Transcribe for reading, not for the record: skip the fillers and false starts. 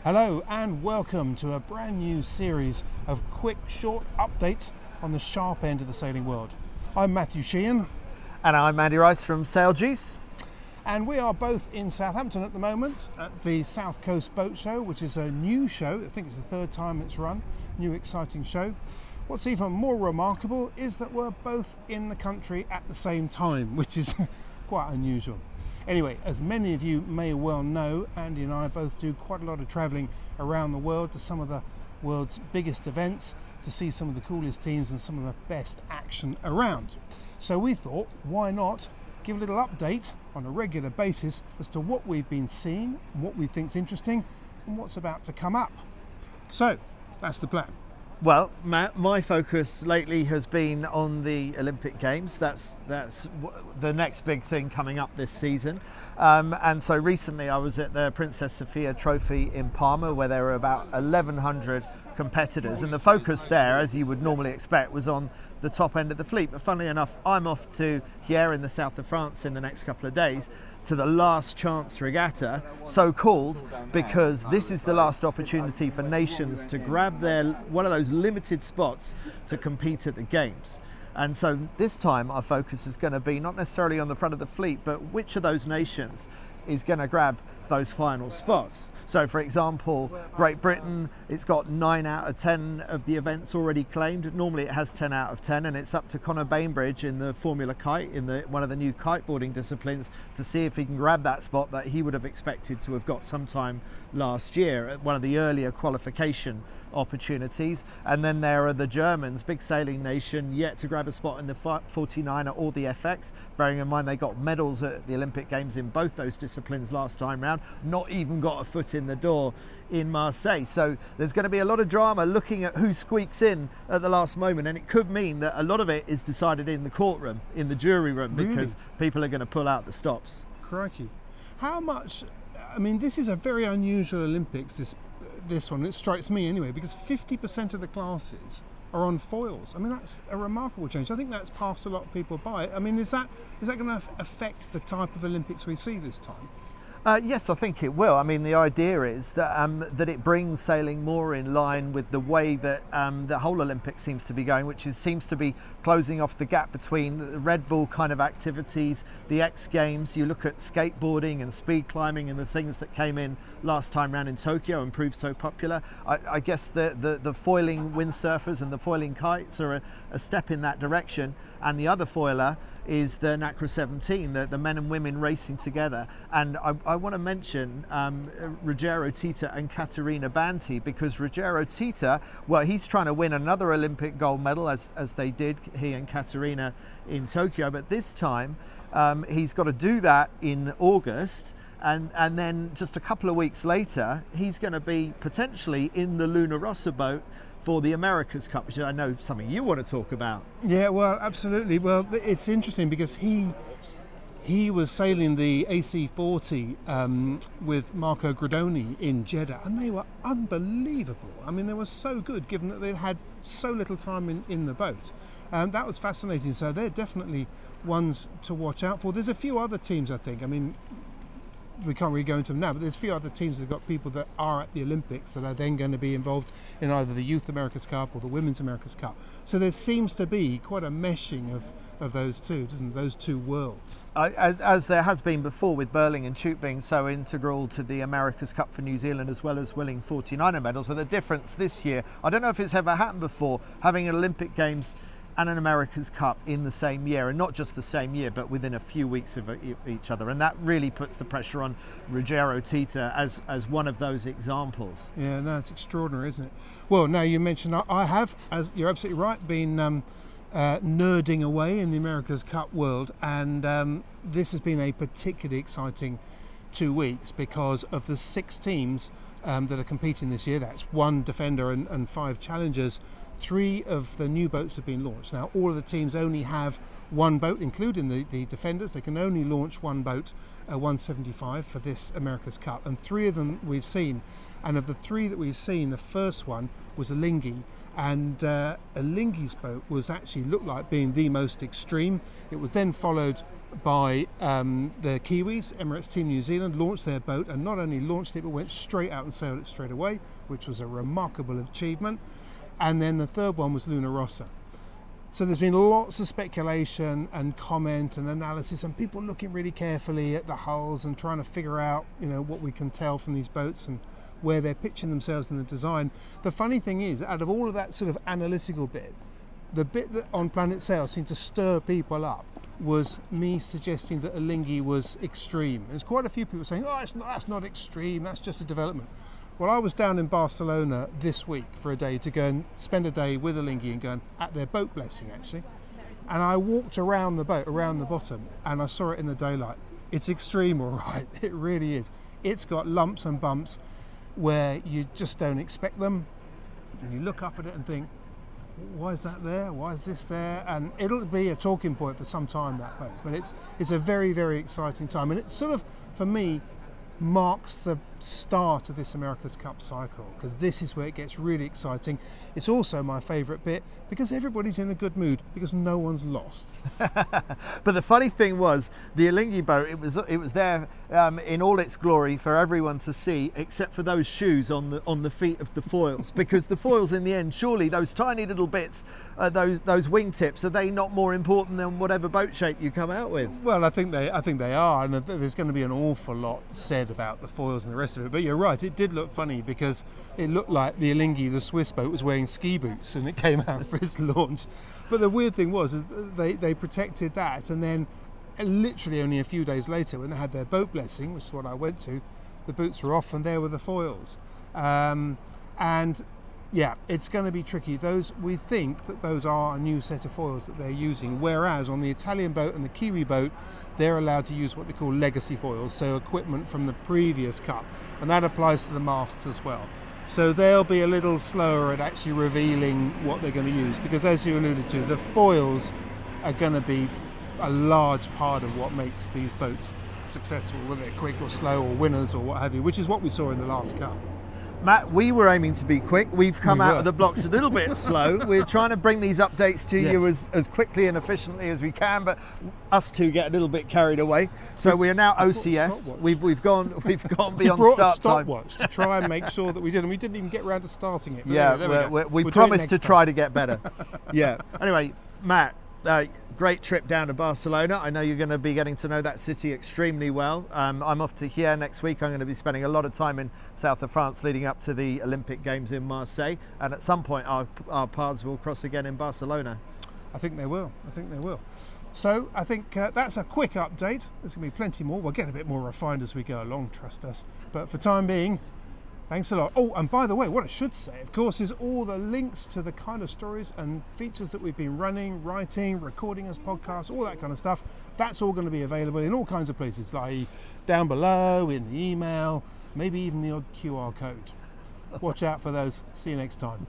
Hello and welcome to a brand new series of quick, short updates on the sharp end of the sailing world. I'm Matthew Sheahan. And I'm Andy Rice from Sailjuice. And we are both in Southampton at the moment at the South Coast Boat Show, which is a new show. I think it's the third time it's run. New exciting show. What's even more remarkable is that we're both in the country at the same time, which is quite unusual. Anyway, as many of you may well know, Andy and I both do quite a lot of travelling around the world to some of the world's biggest events to see some of the coolest teams and some of the best action around. So we thought, why not give a little update on a regular basis as to what we've been seeing, what we think's interesting, and what's about to come up. So that's the plan. Well, Matt, my focus lately has been on the Olympic Games. That's the next big thing coming up this season. And so recently I was at the Princess Sophia Trophy in Parma, where there were about 1,100 competitors. And the focus there, as you would normally expect, was on the top end of the fleet. But funnily enough, I'm off to here in the south of France in the next couple of days to the last Chance Regatta, so called because this is the last opportunity for nations to grab one of those limited spots to compete at the Games. And so this time our focus is going to be not necessarily on the front of the fleet, but which of those nations is going to grab those final spots. So for example, Great Britain, it's got 9 out of 10 of the events already claimed. Normally it has 10 out of 10, and it's up to Conor Bainbridge in the Formula Kite, in one of the new kiteboarding disciplines, to see if he can grab that spot that he would have expected to have got sometime last year at one of the earlier qualification opportunities. And then there are the Germans, big sailing nation, yet to grab a spot in the 49er or the FX, bearing in mind they got medals at the Olympic Games in both those disciplines last time round, not even got a foot in the door in Marseille. So there's going to be a lot of drama looking at who squeaks in at the last moment, and it could mean that a lot of it is decided in the courtroom, in the jury room, because people are going to pull out the stops. Crikey. How much, I mean, this is a very unusual Olympics, this one, it strikes me anyway, because 50% of the classes are on foils. I mean, that's a remarkable change. I think that's passed a lot of people by. I mean, is that going to affect the type of Olympics we see this time? Yes, I think it will. I mean, the idea is that that it brings sailing more in line with the way that the whole Olympics seems to be going, which seems to be closing off the gap between the Red Bull kind of activities, the X Games. You look at skateboarding and speed climbing and the things that came in last time round in Tokyo and proved so popular. I guess the foiling windsurfers and the foiling kites are a step in that direction, and the other foiler is the NACRA 17, the men and women racing together. And I want to mention Ruggero Tita and Caterina Banti, because Ruggero Tita, well, he's trying to win another Olympic gold medal, as they did, he and Caterina, in Tokyo, but this time he's got to do that in August. And then just a couple of weeks later, he's going to be potentially in the Rossa boat for the America's Cup, which I know something you want to talk about. Yeah, well, absolutely. Well, it's interesting because he was sailing the AC40 with Marco Gradoni in Jeddah, and they were unbelievable. I mean, they were so good, given that they'd had so little time in the boat. That was fascinating. So they're definitely ones to watch out for. There's a few other teams, I think. I mean, we can't really go into them now, but there's a few other teams that have got people that are at the Olympics that are then going to be involved in either the Youth America's Cup or the Women's America's Cup. So there seems to be quite a meshing of those two, doesn't there? Those two worlds. As there has been before, with Burling and Chute being so integral to the America's Cup for New Zealand, as well as winning 49er medals, with a difference this year. I don't know if it's ever happened before, having an Olympic Games and an America's Cup in the same year, and not just the same year, but within a few weeks of each other, and that really puts the pressure on Ruggero Tita as one of those examples. Yeah, no, it's extraordinary, isn't it? Well, now you mentioned, I have, as you're absolutely right, been nerding away in the America's Cup world, and this has been a particularly exciting 2 weeks because of the 6 teams that are competing this year. That's 1 defender and 5 challengers 3 of the new boats have been launched. Now, all of the teams only have one boat, including the defenders. They can only launch one boat, a 175, for this America's Cup. And 3 of them we've seen. And of the 3 that we've seen, the first one was Alinghi. And Alinghi's boat looked like being the most extreme. It was then followed by the Kiwis. Emirates Team New Zealand launched their boat, and not only launched it, but went straight out and sailed it straight away, which was a remarkable achievement. And then the third one was Rossa. So there's been lots of speculation and comment and analysis, and people looking really carefully at the hulls and trying to figure out, what we can tell from these boats and where they're pitching themselves in the design. The funny thing is, out of all of that sort of analytical bit, the bit that on PlanetSail seemed to stir people up was me suggesting that Alinghi was extreme. There's quite a few people saying, oh, that's not extreme, that's just a development. Well, I was down in Barcelona this week for a day to go and spend a day with Alinghi and go at their boat blessing, actually. And I walked around the boat, around the bottom, and I saw it in the daylight. It's extreme, all right, it really is. It's got lumps and bumps where you just don't expect them. And you look up at it and think, why is that there? Why is this there? And it'll be a talking point for some time, that boat. But it's a very, very exciting time. And it's sort of, for me, marks the start of this America's Cup cycle, because this is where it gets really exciting. It's also my favourite bit because everybody's in a good mood because no one's lost. But the funny thing was, the Alinghi boat, it was there in all its glory for everyone to see, except for those shoes on the feet of the foils, because the foils in the end, surely those tiny little bits, those wingtips, are they not more important than whatever boat shape you come out with? Well, I think they are, and there's going to be an awful lot said about the foils and the rest of it. But you're right, it did look funny because it looked like the Alinghi, the Swiss boat, was wearing ski boots and it came out for its launch. But the weird thing was they protected that, and then literally only a few days later, when they had their boat blessing, which is what I went to, the boots were off and there were the foils. And yeah, it's going to be tricky. We think that those are a new set of foils that they're using, whereas on the Italian boat and the Kiwi boat, they're allowed to use what they call legacy foils, so equipment from the previous Cup, and that applies to the masts as well. So they'll be a little slower at actually revealing what they're going to use, because as you alluded to, the foils are going to be a large part of what makes these boats successful, whether they're quick or slow or winners or what have you, which is what we saw in the last Cup. Matt, we were aiming to be quick. We've come out of the blocks a little bit slow. We're trying to bring these updates to you as quickly and efficiently as we can, but us two get a little bit carried away. So we are now OCS. We've gone beyond brought start a stopwatch to try and make sure that we did, and we didn't even get around to starting it. Yeah, we promised to try to get better. Yeah. Anyway, Matt, great trip down to Barcelona. I know you're going to be getting to know that city extremely well. I'm off to here next week. I'm going to be spending a lot of time in south of France leading up to the Olympic Games in Marseille, and at some point our paths will cross again in Barcelona. I think they will. So I think that's a quick update. There's going to be plenty more. We'll get a bit more refined as we go along, trust us. But for time being, thanks a lot. Oh, and by the way, what I should say, of course, is all the links to the kind of stories and features that we've been running, writing, recording as podcasts, all that kind of stuff. That's all going to be available in all kinds of places, like down below, in the email, maybe even the odd QR code. Watch out for those. See you next time.